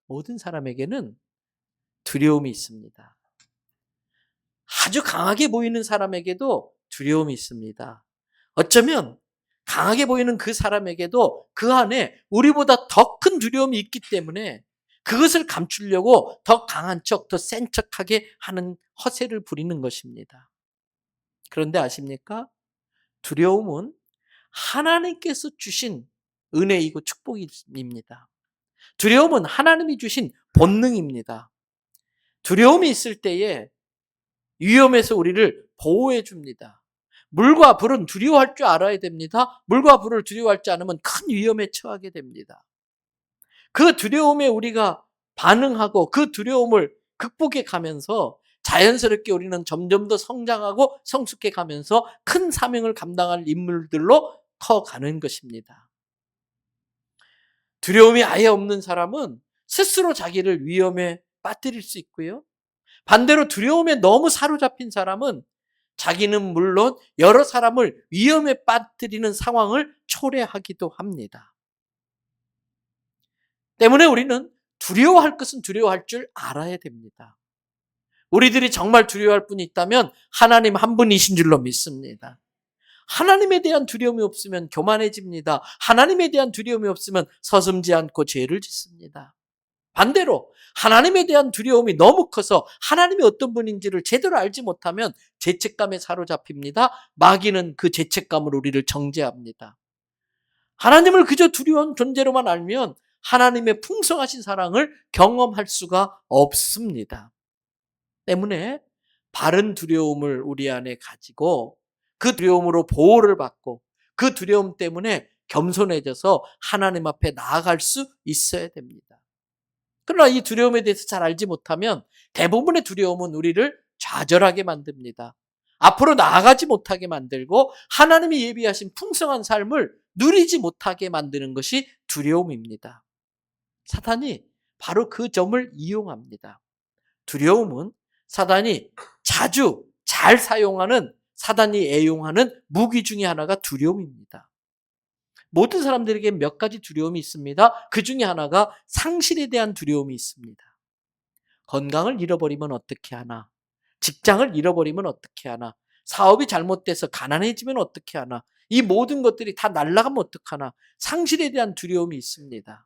모든 사람에게는 두려움이 있습니다. 아주 강하게 보이는 사람에게도 두려움이 있습니다. 어쩌면 강하게 보이는 그 사람에게도 그 안에 우리보다 더 큰 두려움이 있기 때문에 그것을 감추려고 더 강한 척, 더 센 척하게 하는 허세를 부리는 것입니다. 그런데 아십니까? 두려움은 하나님께서 주신 은혜이고 축복입니다. 두려움은 하나님이 주신 본능입니다. 두려움이 있을 때에 위험에서 우리를 보호해 줍니다. 물과 불은 두려워할 줄 알아야 됩니다. 물과 불을 두려워할 줄 않으면 큰 위험에 처하게 됩니다. 그 두려움에 우리가 반응하고 그 두려움을 극복해 가면서 자연스럽게 우리는 점점 더 성장하고 성숙해 가면서 큰 사명을 감당할 인물들로 커가는 것입니다. 두려움이 아예 없는 사람은 스스로 자기를 위험에 빠뜨릴 수 있고요. 반대로 두려움에 너무 사로잡힌 사람은 자기는 물론 여러 사람을 위험에 빠뜨리는 상황을 초래하기도 합니다. 때문에 우리는 두려워할 것은 두려워할 줄 알아야 됩니다. 우리들이 정말 두려워할 분이 있다면 하나님 한 분이신 줄로 믿습니다. 하나님에 대한 두려움이 없으면 교만해집니다. 하나님에 대한 두려움이 없으면 서슴지 않고 죄를 짓습니다. 반대로 하나님에 대한 두려움이 너무 커서 하나님이 어떤 분인지를 제대로 알지 못하면 죄책감에 사로잡힙니다. 마귀는 그 죄책감으로 우리를 정죄합니다. 하나님을 그저 두려운 존재로만 알면 하나님의 풍성하신 사랑을 경험할 수가 없습니다. 때문에 바른 두려움을 우리 안에 가지고 그 두려움으로 보호를 받고 그 두려움 때문에 겸손해져서 하나님 앞에 나아갈 수 있어야 됩니다. 그러나 이 두려움에 대해서 잘 알지 못하면 대부분의 두려움은 우리를 좌절하게 만듭니다. 앞으로 나아가지 못하게 만들고 하나님이 예비하신 풍성한 삶을 누리지 못하게 만드는 것이 두려움입니다. 사탄이 바로 그 점을 이용합니다. 두려움은 사단이 자주 잘 사용하는, 사단이 애용하는 무기 중에 하나가 두려움입니다. 모든 사람들에게 몇 가지 두려움이 있습니다. 그 중에 하나가 상실에 대한 두려움이 있습니다. 건강을 잃어버리면 어떻게 하나? 직장을 잃어버리면 어떻게 하나? 사업이 잘못돼서 가난해지면 어떻게 하나? 이 모든 것들이 다 날아가면 어떡하나? 상실에 대한 두려움이 있습니다.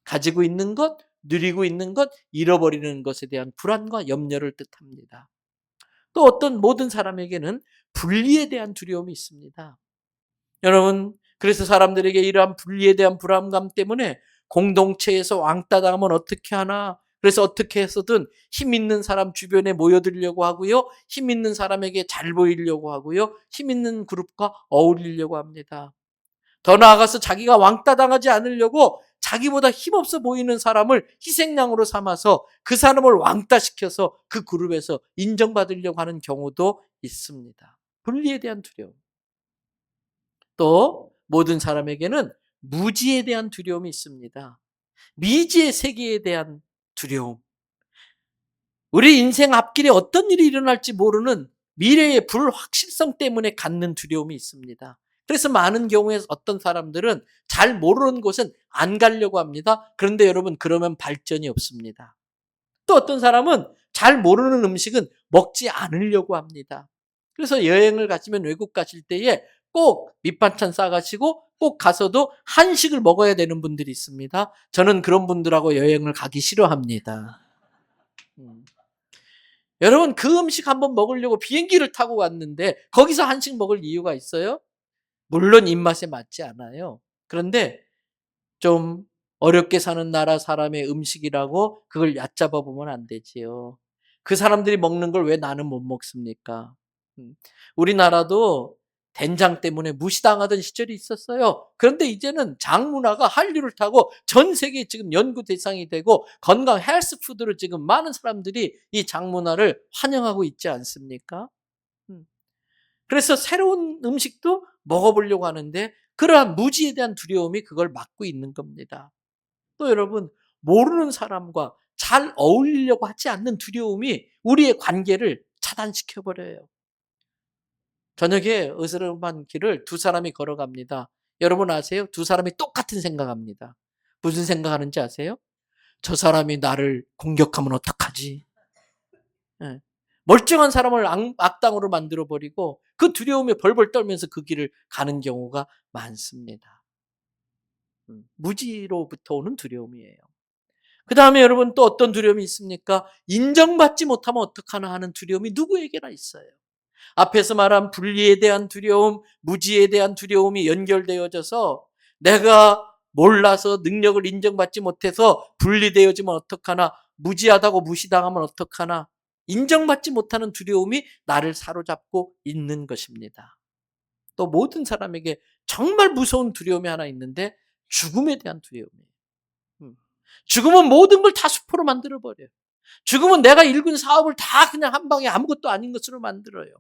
가지고 있는 것, 누리고 있는 것, 잃어버리는 것에 대한 불안과 염려를 뜻합니다. 또 어떤 모든 사람에게는 분리에 대한 두려움이 있습니다. 여러분, 그래서 사람들에게 이러한 분리에 대한 불안감 때문에 공동체에서 왕따 당하면 어떻게 하나? 그래서 어떻게 해서든 힘 있는 사람 주변에 모여들려고 하고요. 힘 있는 사람에게 잘 보이려고 하고요. 힘 있는 그룹과 어울리려고 합니다. 더 나아가서 자기가 왕따 당하지 않으려고 자기보다 힘없어 보이는 사람을 희생양으로 삼아서 그 사람을 왕따시켜서 그 그룹에서 인정받으려고 하는 경우도 있습니다. 분리에 대한 두려움. 또 모든 사람에게는 무지에 대한 두려움이 있습니다. 미지의 세계에 대한 두려움. 우리 인생 앞길에 어떤 일이 일어날지 모르는 미래의 불확실성 때문에 갖는 두려움이 있습니다. 그래서 많은 경우에 어떤 사람들은 잘 모르는 곳은 안 가려고 합니다. 그런데 여러분, 그러면 발전이 없습니다. 또 어떤 사람은 잘 모르는 음식은 먹지 않으려고 합니다. 그래서 여행을 가시면 외국 가실 때에 꼭 밑반찬 싸가시고 꼭 가서도 한식을 먹어야 되는 분들이 있습니다. 저는 그런 분들하고 여행을 가기 싫어합니다. 여러분, 그 음식 한번 먹으려고 비행기를 타고 왔는데 거기서 한식 먹을 이유가 있어요? 물론 입맛에 맞지 않아요. 그런데 좀 어렵게 사는 나라 사람의 음식이라고 그걸 얕잡아 보면 안 되지요. 그 사람들이 먹는 걸 왜 나는 못 먹습니까? 우리나라도 된장 때문에 무시당하던 시절이 있었어요. 그런데 이제는 장 문화가 한류를 타고 전 세계에 지금 연구 대상이 되고 건강 헬스푸드로 지금 많은 사람들이 이 장 문화를 환영하고 있지 않습니까? 그래서 새로운 음식도 먹어보려고 하는데 그러한 무지에 대한 두려움이 그걸 막고 있는 겁니다. 또 여러분, 모르는 사람과 잘 어울리려고 하지 않는 두려움이 우리의 관계를 차단시켜버려요. 저녁에 으스름한 길을 두 사람이 걸어갑니다. 여러분 아세요? 두 사람이 똑같은 생각합니다. 무슨 생각하는지 아세요? 저 사람이 나를 공격하면 어떡하지? 예. 멀쩡한 사람을 악당으로 만들어버리고 그 두려움에 벌벌 떨면서 그 길을 가는 경우가 많습니다. 무지로부터 오는 두려움이에요. 그 다음에 여러분 또 어떤 두려움이 있습니까? 인정받지 못하면 어떡하나 하는 두려움이 누구에게나 있어요. 앞에서 말한 분리에 대한 두려움, 무지에 대한 두려움이 연결되어져서 내가 몰라서 능력을 인정받지 못해서 분리되어지면 어떡하나, 무지하다고 무시당하면 어떡하나, 인정받지 못하는 두려움이 나를 사로잡고 있는 것입니다. 또 모든 사람에게 정말 무서운 두려움이 하나 있는데 죽음에 대한 두려움이에요. 죽음은 모든 걸 다 수포로 만들어버려요. 죽음은 내가 일군 사업을 다 그냥 한 방에 아무것도 아닌 것으로 만들어요.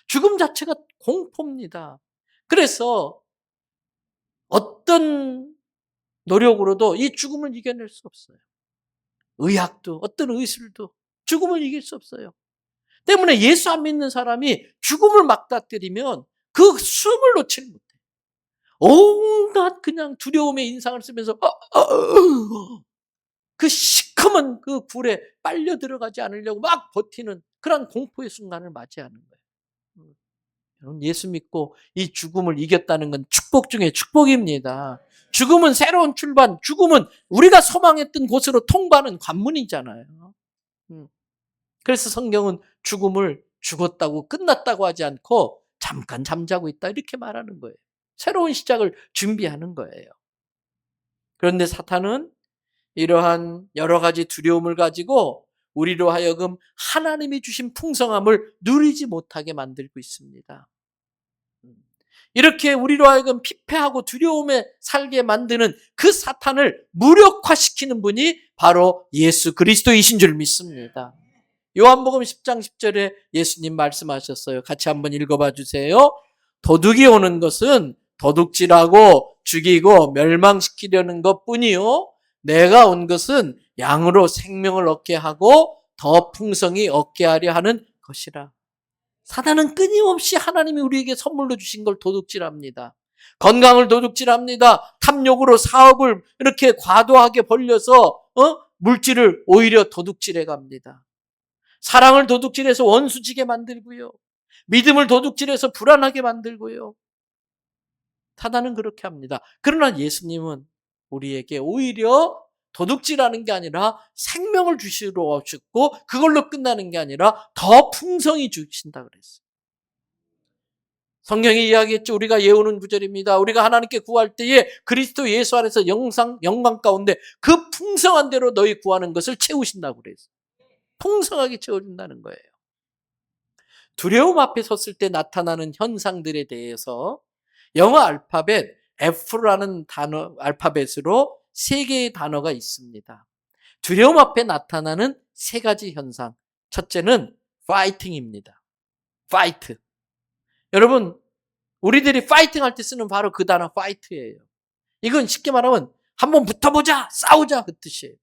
죽음 자체가 공포입니다. 그래서 어떤 노력으로도 이 죽음을 이겨낼 수 없어요. 의학도 어떤 의술도 죽음을 이길 수 없어요. 때문에 예수 안 믿는 사람이 죽음을 맞닥뜨리면 그 숨을 놓지를 못해요. 온갖 그냥 두려움의 인상을 쓰면서 그 시커먼 그 불에 빨려 들어가지 않으려고 막 버티는 그런 공포의 순간을 맞이하는 거예요. 예수 믿고 이 죽음을 이겼다는 건 축복 중에 축복입니다. 죽음은 새로운 출발, 죽음은 우리가 소망했던 곳으로 통과하는 관문이잖아요. 그래서 성경은 죽음을 죽었다고 끝났다고 하지 않고 잠깐 잠자고 있다 이렇게 말하는 거예요. 새로운 시작을 준비하는 거예요. 그런데 사탄은 이러한 여러 가지 두려움을 가지고 우리로 하여금 하나님이 주신 풍성함을 누리지 못하게 만들고 있습니다. 이렇게 우리로 하여금 피폐하고 두려움에 살게 만드는 그 사탄을 무력화시키는 분이 바로 예수 그리스도이신 줄 믿습니다. 요한복음 10장 10절에 예수님 말씀하셨어요. 같이 한번 읽어봐 주세요. 도둑이 오는 것은 도둑질하고 죽이고 멸망시키려는 것뿐이요, 내가 온 것은 양으로 생명을 얻게 하고 더 풍성히 얻게 하려 하는 것이라. 사단은 끊임없이 하나님이 우리에게 선물로 주신 걸 도둑질합니다. 건강을 도둑질합니다. 탐욕으로 사업을 이렇게 과도하게 벌려서 물질을 오히려 도둑질해 갑니다. 사랑을 도둑질해서 원수지게 만들고요. 믿음을 도둑질해서 불안하게 만들고요. 사단은 그렇게 합니다. 그러나 예수님은 우리에게 오히려 도둑질하는 게 아니라 생명을 주시러 오셨고 그걸로 끝나는 게 아니라 더 풍성히 주신다 그랬어요. 성경이 이야기했죠. 우리가 예우는 구절입니다. 우리가 하나님께 구할 때에 그리스도 예수 안에서 영광 가운데 그 풍성한 대로 너희 구하는 것을 채우신다고 그랬어요. 풍성하게 채워준다는 거예요. 두려움 앞에 섰을 때 나타나는 현상들에 대해서 영어 알파벳 F라는 단어, 알파벳으로 3개의 단어가 있습니다. 두려움 앞에 나타나는 3가지 현상. 첫째는 fighting입니다. fight. 여러분, 우리들이 파이팅 할 때 쓰는 바로 그 단어 fight예요. 이건 쉽게 말하면 한번 붙어보자, 싸우자 그 뜻이에요.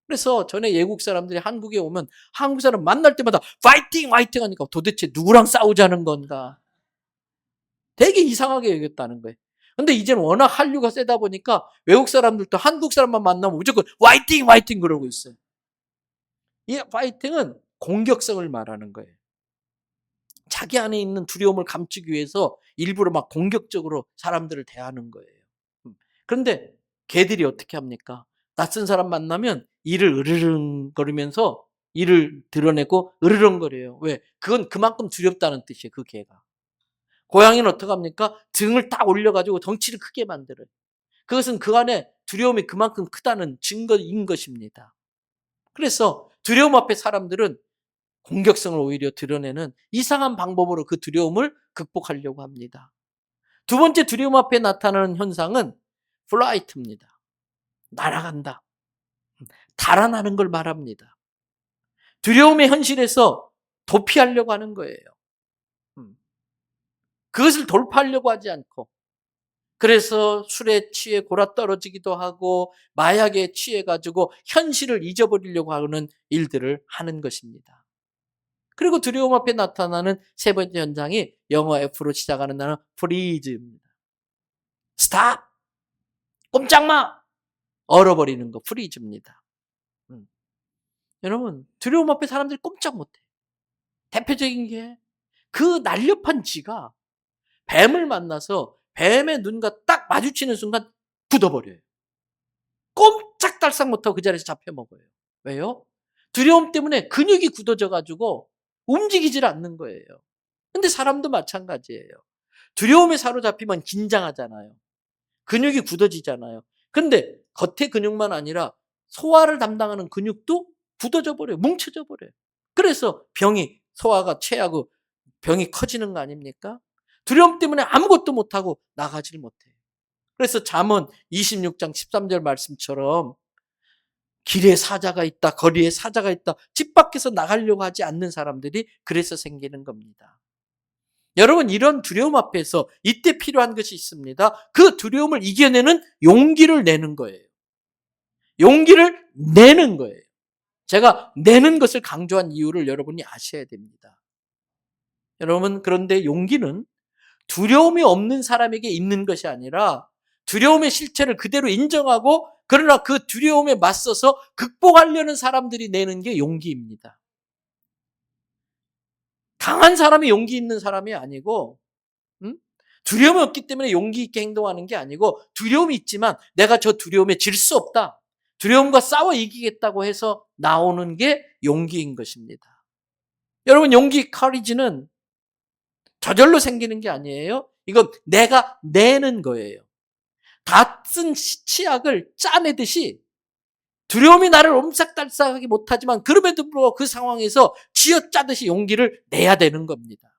그래서 전에 외국 사람들이 한국에 오면 한국 사람 만날 때마다 파이팅 파이팅 하니까 도대체 누구랑 싸우자는 건가? 되게 이상하게 여겼다는 거예요. 근데 이제는 워낙 한류가 세다 보니까 외국 사람들도 한국 사람만 만나면 무조건 화이팅 화이팅 그러고 있어요. 이 파이팅은 공격성을 말하는 거예요. 자기 안에 있는 두려움을 감추기 위해서 일부러 막 공격적으로 사람들을 대하는 거예요. 그런데 걔들이 어떻게 합니까? 낯선 사람 만나면 이를 으르렁거리면서 이를 드러내고 으르렁거려요. 왜? 그건 그만큼 두렵다는 뜻이에요. 그 개가. 고양이는 어떻게 합니까? 등을 딱 올려가지고 덩치를 크게 만들어요. 그것은 그 안에 두려움이 그만큼 크다는 증거인 것입니다. 그래서 두려움 앞에 사람들은 공격성을 오히려 드러내는 이상한 방법으로 그 두려움을 극복하려고 합니다. 두 번째 두려움 앞에 나타나는 현상은 플라이트입니다. 날아간다. 달아나는 걸 말합니다. 두려움의 현실에서 도피하려고 하는 거예요. 그것을 돌파하려고 하지 않고, 그래서 술에 취해 골아떨어지기도 하고 마약에 취해가지고 현실을 잊어버리려고 하는 일들을 하는 것입니다. 그리고 두려움 앞에 나타나는 세 번째 현상이 영어 F로 시작하는 단어 freeze입니다. 스탑! 꼼짝마! 얼어버리는 거 freeze입니다. 여러분, 두려움 앞에 사람들이 꼼짝 못해. 대표적인 게 그 날렵한 쥐가 뱀을 만나서 뱀의 눈과 딱 마주치는 순간 굳어버려요. 꼼짝달싹 못하고 그 자리에서 잡혀 먹어요. 왜요? 두려움 때문에 근육이 굳어져 가지고 움직이질 않는 거예요. 근데 사람도 마찬가지예요. 두려움에 사로잡히면 긴장하잖아요. 근육이 굳어지잖아요. 근데 겉의 근육만 아니라 소화를 담당하는 근육도 굳어져 버려요. 뭉쳐져 버려요. 그래서 병이 소화가 취하고 병이 커지는 거 아닙니까? 두려움 때문에 아무것도 못하고 나가질 못해요. 그래서 잠언 26장 13절 말씀처럼 길에 사자가 있다, 거리에 사자가 있다, 집 밖에서 나가려고 하지 않는 사람들이 그래서 생기는 겁니다. 여러분, 이런 두려움 앞에서 이때 필요한 것이 있습니다. 그 두려움을 이겨내는 용기를 내는 거예요. 용기를 내는 거예요. 제가 내는 것을 강조한 이유를 여러분이 아셔야 됩니다. 여러분, 그런데 용기는 두려움이 없는 사람에게 있는 것이 아니라 두려움의 실체를 그대로 인정하고 그러나 그 두려움에 맞서서 극복하려는 사람들이 내는 게 용기입니다. 강한 사람이 용기 있는 사람이 아니고 두려움이 없기 때문에 용기 있게 행동하는 게 아니고 두려움이 있지만 내가 저 두려움에 질 수 없다. 두려움과 싸워 이기겠다고 해서 나오는 게 용기인 것입니다. 여러분, 용기, 커리지는 저절로 생기는 게 아니에요. 이건 내가 내는 거예요. 다 쓴 치약을 짜내듯이 두려움이 나를 옴싹달싹하게 못하지만 그럼에도 불구하고 그 상황에서 쥐어짜듯이 용기를 내야 되는 겁니다.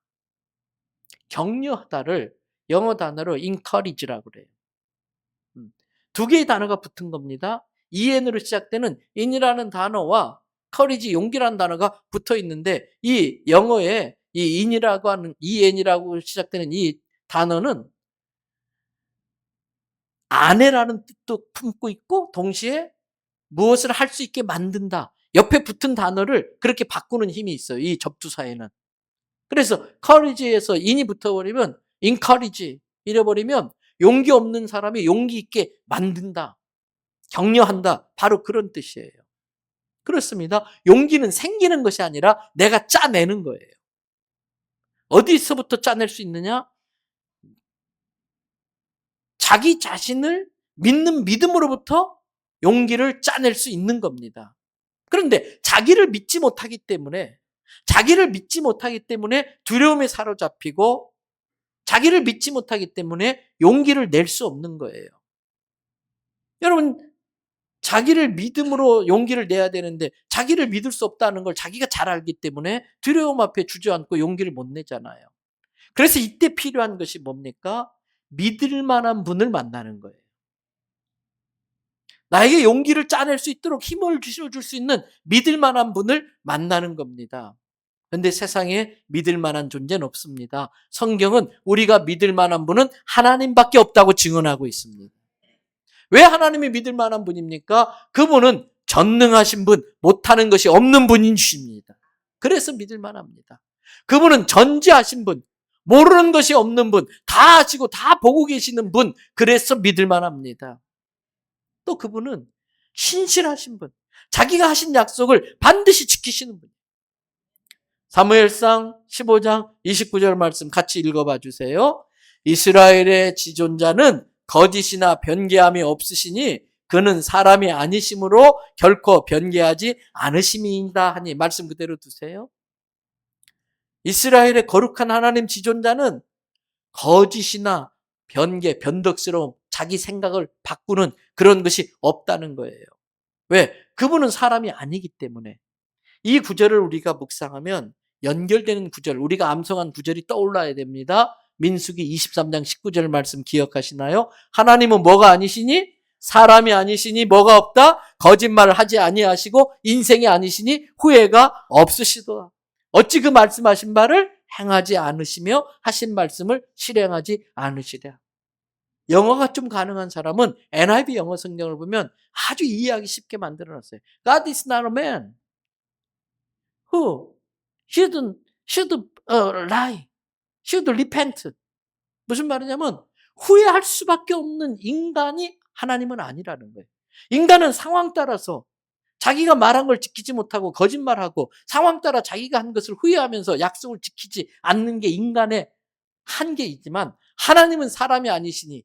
격려하다를 영어 단어로 encourage라고 그래요. 두 개의 단어가 붙은 겁니다. en으로 시작되는 in이라는 단어와 courage, 용기라는 단어가 붙어 있는데 이 영어에 이 in이라고 하는 en이라고 시작되는 이 단어는 아내라는 뜻도 품고 있고 동시에 무엇을 할 수 있게 만든다. 옆에 붙은 단어를 그렇게 바꾸는 힘이 있어요. 이 접두사에는. 그래서 courage에서 in이 붙어버리면 encourage 이래버리면 용기 없는 사람이 용기 있게 만든다. 격려한다. 바로 그런 뜻이에요. 그렇습니다. 용기는 생기는 것이 아니라 내가 짜내는 거예요. 어디서부터 짜낼 수 있느냐? 자기 자신을 믿는 믿음으로부터 용기를 짜낼 수 있는 겁니다. 그런데 자기를 믿지 못하기 때문에 두려움에 사로잡히고 자기를 믿지 못하기 때문에 용기를 낼 수 없는 거예요. 여러분, 자기를 믿음으로 용기를 내야 되는데 자기를 믿을 수 없다는 걸 자기가 잘 알기 때문에 두려움 앞에 주저앉고 용기를 못 내잖아요. 그래서 이때 필요한 것이 뭡니까? 믿을 만한 분을 만나는 거예요. 나에게 용기를 짜낼 수 있도록 힘을 주실 수 있는 믿을 만한 분을 만나는 겁니다. 그런데 세상에 믿을 만한 존재는 없습니다. 성경은 우리가 믿을 만한 분은 하나님밖에 없다고 증언하고 있습니다. 왜 하나님이 믿을 만한 분입니까? 그분은 전능하신 분, 못하는 것이 없는 분이십니다. 그래서 믿을 만합니다. 그분은 전지하신 분, 모르는 것이 없는 분, 다 아시고 다 보고 계시는 분, 그래서 믿을 만합니다. 또 그분은 신실하신 분, 자기가 하신 약속을 반드시 지키시는 분. 사무엘상 15장 29절 말씀 같이 읽어봐 주세요. 이스라엘의 지존자는 거짓이나 변개함이 없으시니 그는 사람이 아니심으로 결코 변개하지 않으심이다 하니 말씀 그대로 두세요. 이스라엘의 거룩한 하나님 지존자는 거짓이나 변개, 변덕스러움, 자기 생각을 바꾸는 그런 것이 없다는 거예요. 왜? 그분은 사람이 아니기 때문에. 이 구절을 우리가 묵상하면 연결되는 구절, 우리가 암송한 구절이 떠올라야 됩니다. 민수기 23장 19절 말씀 기억하시나요? 하나님은 뭐가 아니시니? 사람이 아니시니 뭐가 없다? 거짓말을 하지 아니하시고 인생이 아니시니 후회가 없으시도다. 어찌 그 말씀하신 바를 행하지 않으시며 하신 말씀을 실행하지 않으시랴. 영어가 좀 가능한 사람은 NIV 영어 성경을 보면 아주 이해하기 쉽게 만들어놨어요. God is not a man who should lie, should repent. 무슨 말이냐면 후회할 수밖에 없는 인간이 하나님은 아니라는 거예요. 인간은 상황 따라서 자기가 말한 걸 지키지 못하고 거짓말하고 상황 따라 자기가 한 것을 후회하면서 약속을 지키지 않는 게 인간의 한계이지만 하나님은 사람이 아니시니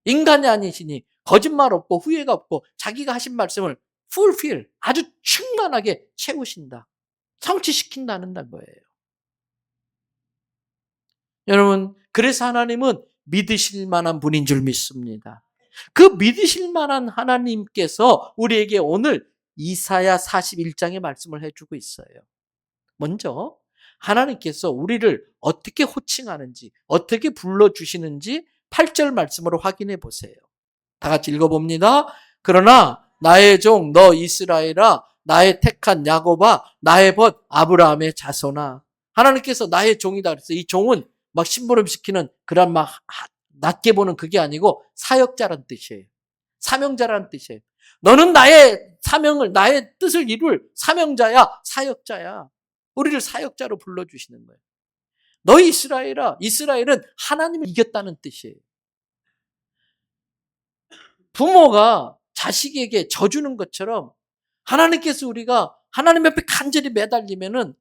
인간이 아니시니 거짓말 없고 후회가 없고 자기가 하신 말씀을 fulfill 아주 충만하게 채우신다. 성취시킨다는 거예요. 여러분, 그래서 하나님은 믿으실 만한 분인 줄 믿습니다. 그 믿으실 만한 하나님께서 우리에게 오늘 이사야 41장의 말씀을 해주고 있어요. 먼저 하나님께서 우리를 어떻게 호칭하는지, 어떻게 불러주시는지 8절 말씀으로 확인해 보세요. 다 같이 읽어봅니다. 그러나 나의 종 너 이스라엘아, 나의 택한 야곱아, 나의 벗 아브라함의 자손아. 하나님께서 나의 종이다 그래서 이 종은 막 심부름시키는 그런 막 낮게 보는 그게 아니고 사역자란 뜻이에요. 사명자라는 뜻이에요. 너는 나의 사명을, 나의 뜻을 이룰 사명자야, 사역자야. 우리를 사역자로 불러주시는 거예요. 너 이스라엘아, 이스라엘은 하나님을 이겼다는 뜻이에요. 부모가 자식에게 져주는 것처럼 하나님께서 우리가 하나님 옆에 간절히 매달리면은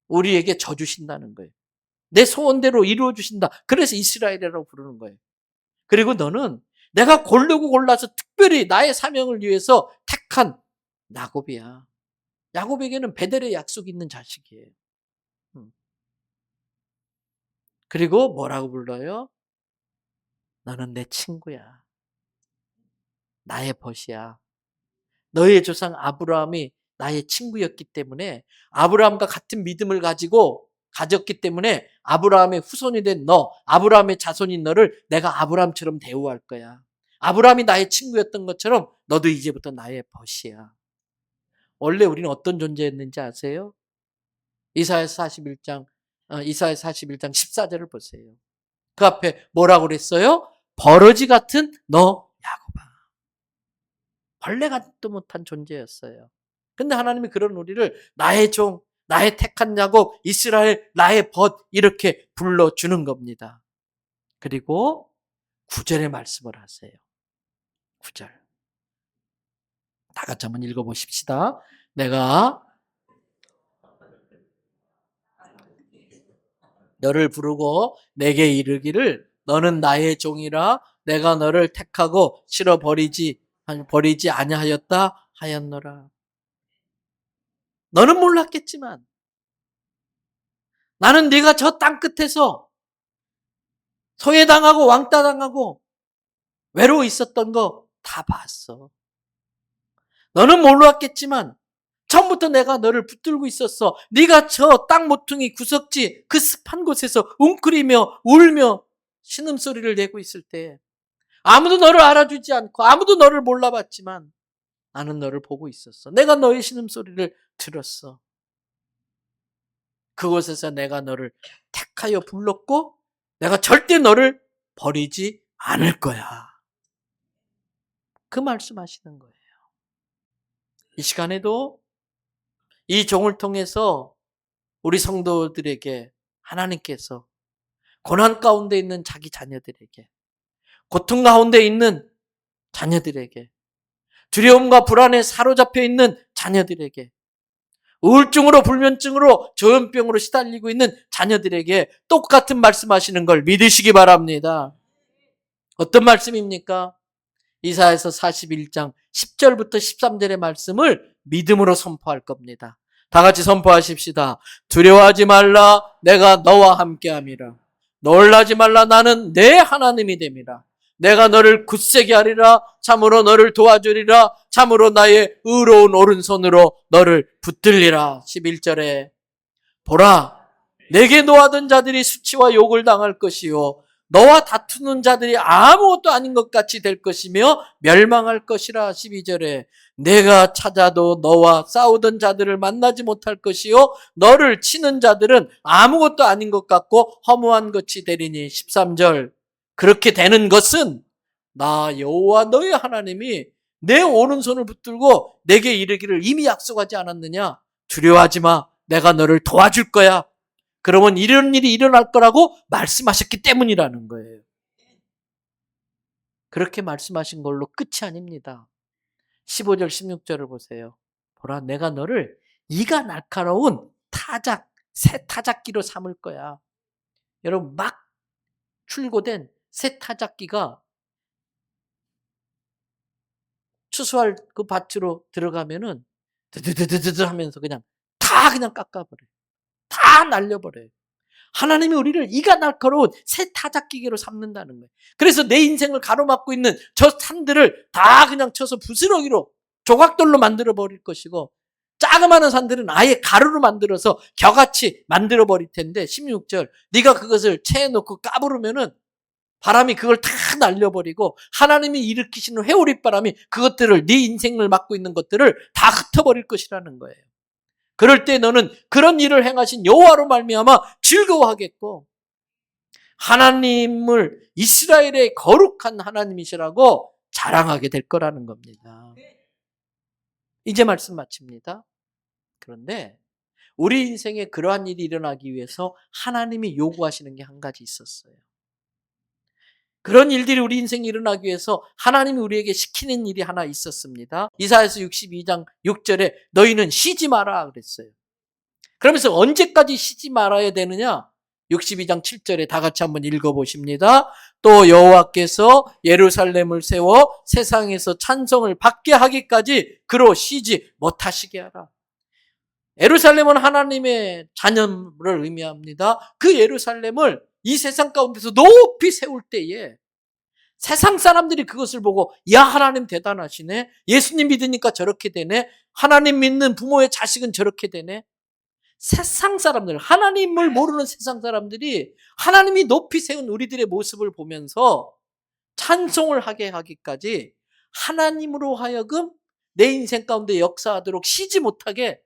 우리에게 져주신다는 거예요. 내 소원대로 이루어주신다. 그래서 이스라엘이라고 부르는 거예요. 그리고 너는 내가 고르고 골라서 특별히 나의 사명을 위해서 택한 야곱이야. 야곱에게는 베델의 약속이 있는 자식이에요. 그리고 뭐라고 불러요? 너는 내 친구야. 나의 벗이야. 너의 조상 아브라함이 나의 친구였기 때문에 아브라함과 같은 믿음을 가졌기 때문에 아브라함의 후손이 된 너, 아브라함의 자손인 너를 내가 아브라함처럼 대우할 거야. 아브라함이 나의 친구였던 것처럼 너도 이제부터 나의 벗이야. 원래 우리는 어떤 존재였는지 아세요? 이사야 41장 14절을 보세요. 그 앞에 뭐라고 그랬어요? 버러지 같은 너 야곱아. 벌레 같도 못한 존재였어요. 근데 하나님이 그런 우리를 나의 종, 나의 택한 야곱, 이스라엘, 나의 벗 이렇게 불러주는 겁니다. 그리고 9절의 말씀을 하세요. 9절. 다 같이 한번 읽어보십시다. 내가 너를 부르고 내게 이르기를 너는 나의 종이라 내가 너를 택하고 실어 버리지 아니하였다 하였노라. 너는 몰랐겠지만 나는 네가 저 땅 끝에서 소외당하고 왕따당하고 외로워 있었던 거 다 봤어. 너는 몰랐겠지만 처음부터 내가 너를 붙들고 있었어. 네가 저 땅 모퉁이 구석지 그 습한 곳에서 웅크리며 울며 신음소리를 내고 있을 때 아무도 너를 알아주지 않고 아무도 너를 몰라봤지만 나는 너를 보고 있었어. 내가 너의 신음소리를 들었어. 그곳에서 내가 너를 택하여 불렀고 내가 절대 너를 버리지 않을 거야. 그 말씀하시는 거예요. 이 시간에도 이 종을 통해서 우리 성도들에게 하나님께서 고난 가운데 있는 자기 자녀들에게 고통 가운데 있는 자녀들에게 두려움과 불안에 사로잡혀 있는 자녀들에게 우울증으로 불면증으로 조현병으로 시달리고 있는 자녀들에게 똑같은 말씀하시는 걸 믿으시기 바랍니다. 어떤 말씀입니까? 이사야서 41장 10절부터 13절의 말씀을 믿음으로 선포할 겁니다. 다 같이 선포하십시다. 두려워하지 말라 내가 너와 함께함이라. 놀라지 말라 나는 내 하나님이 됨이라. 내가 너를 굳세게 하리라. 참으로 너를 도와주리라. 참으로 나의 의로운 오른손으로 너를 붙들리라. 11절에 보라 내게 노하던 자들이 수치와 욕을 당할 것이요 너와 다투는 자들이 아무것도 아닌 것 같이 될 것이며 멸망할 것이라. 12절에 내가 찾아도 너와 싸우던 자들을 만나지 못할 것이요 너를 치는 자들은 아무것도 아닌 것 같고 허무한 것이 되리니. 13절 그렇게 되는 것은 나 여호와 너의 하나님이 내 오른손을 붙들고 내게 이르기를 이미 약속하지 않았느냐. 두려워하지 마. 내가 너를 도와줄 거야. 그러면 이런 일이 일어날 거라고 말씀하셨기 때문이라는 거예요. 그렇게 말씀하신 걸로 끝이 아닙니다. 15절 16절을 보세요. 보라, 내가 너를 이가 날카로운 새 타작기로 삼을 거야. 여러분, 막 출고된 새 타작기가 추수할 그 밭으로 들어가면은 드드드드드 하면서 그냥 깎아버려요. 다 날려버려요. 하나님이 우리를 이가 날카로운 새 타작기계로 삼는다는 거예요. 그래서 내 인생을 가로막고 있는 저 산들을 다 그냥 쳐서 부스러기로 조각돌로 만들어 버릴 것이고, 자그마한 산들은 아예 가루로 만들어서 겨같이 만들어 버릴 텐데, 16절 네가 그것을 채에 놓고 까부르면은 바람이 그걸 다 날려버리고 하나님이 일으키시는 회오리바람이 그것들을, 네 인생을 막고 있는 것들을 다 흩어버릴 것이라는 거예요. 그럴 때 너는 그런 일을 행하신 여호와로 말미암아 즐거워하겠고, 하나님을 이스라엘의 거룩한 하나님이시라고 자랑하게 될 거라는 겁니다. 이제 말씀 마칩니다. 그런데 우리 인생에 그러한 일이 일어나기 위해서 하나님이 요구하시는 게 한 가지 있었어요. 그런 일들이 우리 인생에 일어나기 위해서 하나님이 우리에게 시키는 일이 하나 있었습니다. 이사야서 62장 6절에 너희는 쉬지 마라 그랬어요. 그러면서 언제까지 쉬지 말아야 되느냐? 62장 7절에 다 같이 한번 읽어보십니다. 또 여호와께서 예루살렘을 세워 세상에서 찬송을 받게 하기까지 그로 쉬지 못하시게 하라. 예루살렘은 하나님의 자녀를 의미합니다. 그 예루살렘을 이 세상 가운데서 높이 세울 때에 세상 사람들이 그것을 보고, 야, 하나님 대단하시네. 예수님 믿으니까 저렇게 되네. 하나님 믿는 부모의 자식은 저렇게 되네. 세상 사람들, 하나님을 모르는 세상 사람들이 하나님이 높이 세운 우리들의 모습을 보면서 찬송을 하게 하기까지 하나님으로 하여금 내 인생 가운데 역사하도록 쉬지 못하게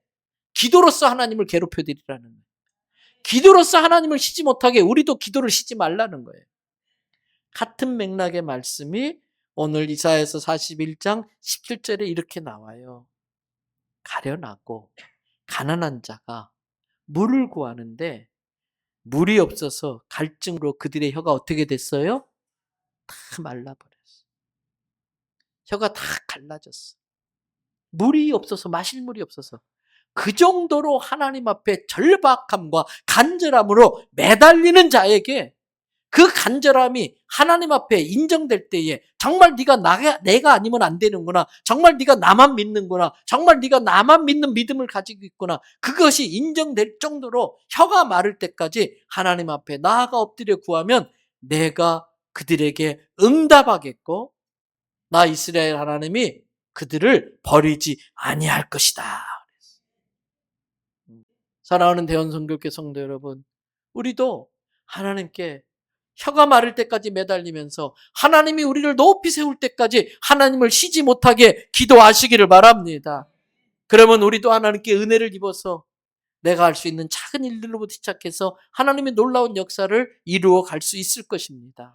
기도로서 하나님을 괴롭혀드리라는 거예요. 기도로서 하나님을 쉬지 못하게 우리도 기도를 쉬지 말라는 거예요. 같은 맥락의 말씀이 오늘 이사야서 41장 17절에 이렇게 나와요. 가련하고 가난한 자가 물을 구하는데 물이 없어서 갈증으로 그들의 혀가 어떻게 됐어요? 다 말라버렸어. 혀가 다 갈라졌어. 물이 없어서, 마실 물이 없어서. 그 정도로 하나님 앞에 절박함과 간절함으로 매달리는 자에게 그 간절함이 하나님 앞에 인정될 때에 정말 내가 아니면 안 되는구나, 정말 네가 나만 믿는구나, 정말 네가 나만 믿는 믿음을 가지고 있구나, 그것이 인정될 정도로 혀가 마를 때까지 하나님 앞에 나아가 엎드려 구하면 내가 그들에게 응답하겠고, 나 이스라엘 하나님이 그들을 버리지 아니할 것이다. 사랑하는 대원성교회 성도 여러분, 우리도 하나님께 혀가 마를 때까지 매달리면서 하나님이 우리를 높이 세울 때까지 하나님을 쉬지 못하게 기도하시기를 바랍니다. 그러면 우리도 하나님께 은혜를 입어서 내가 할 수 있는 작은 일들로부터 시작해서 하나님의 놀라운 역사를 이루어 갈 수 있을 것입니다.